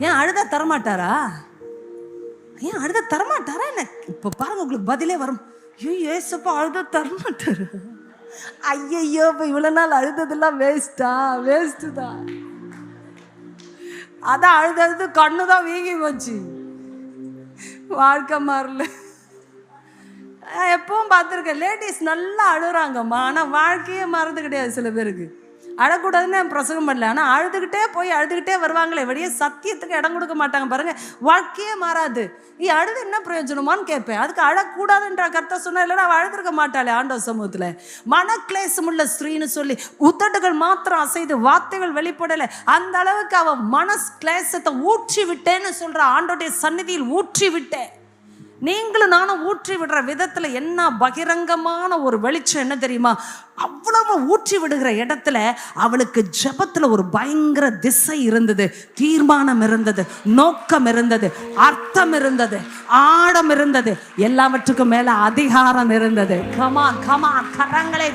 ஏன் அழுதா தரமாட்டாரா? ஏன் அழுத தரமாட்டாரா என்ன? இப்போ பாருங்க, உங்களுக்கு பதிலே வரும். ஏசப்பா அழுத தரமாட்டாரு. ஐயையோ, இப்போ இவ்வளோ நாள் அழுததெல்லாம் வேஸ்ட்டு தான். அதான் அழுது கண்ணு தான் வீங்கி போச்சு, வாழ்க்கை மாறல. எப்பவும் பார்த்துருக்கேன், லேடிஸ் நல்லா அழுறாங்கம்மா, ஆனால் வாழ்க்கையே மாறது கிடையாது. சில பேருக்கு அழக்கூடாதுன்னு பிரசங்கம் பண்ணல, ஆனால் அழுதுகிட்டே வருவாங்களே வெளியே, சத்தியத்துக்கு இடம் கொடுக்க மாட்டாங்க. பாருங்க, வாழ்க்கையே மாறாது. நீ அழுது என்ன பிரயோஜனமான்னு கேட்பேன். அதுக்கு அழக்கூடாதுன்ற கர்த்தர் சொன்னா, இல்லைன்னா அவள் அழுதுருக்க மாட்டாளே ஆண்டவர் சமூகத்தில். மனக்லேசமுள்ள ஸ்திரீன்னு சொல்லி உதடுகள் மாத்திரம் அசைது வார்த்தைகள் வெளிப்படலை, அந்த அளவுக்கு அவள் மனக்லேசத்தை ஊற்றி விட்டேன்னு சொல்ற. ஆண்டோடைய சந்நிதியில் ஊற்றி விட்டேன். நீங்களும் நானும் ஊற்றி விடுற விதத்துல என்ன பகிரங்கமான ஒரு வெளிச்சம் என்ன தெரியுமா? அவ்வளவு ஊற்றி விடுகிற இடத்துல அவளுக்கு ஜெபத்துல ஒரு பயங்கர திசை இருந்தது, தீர்மானம் இருந்தது, நோக்கம் இருந்தது, அர்த்தம் இருந்தது, ஆழம் இருந்தது, எல்லாவற்றுக்கும் மேல அதிகாரம் இருந்தது. கமான் கரங்களை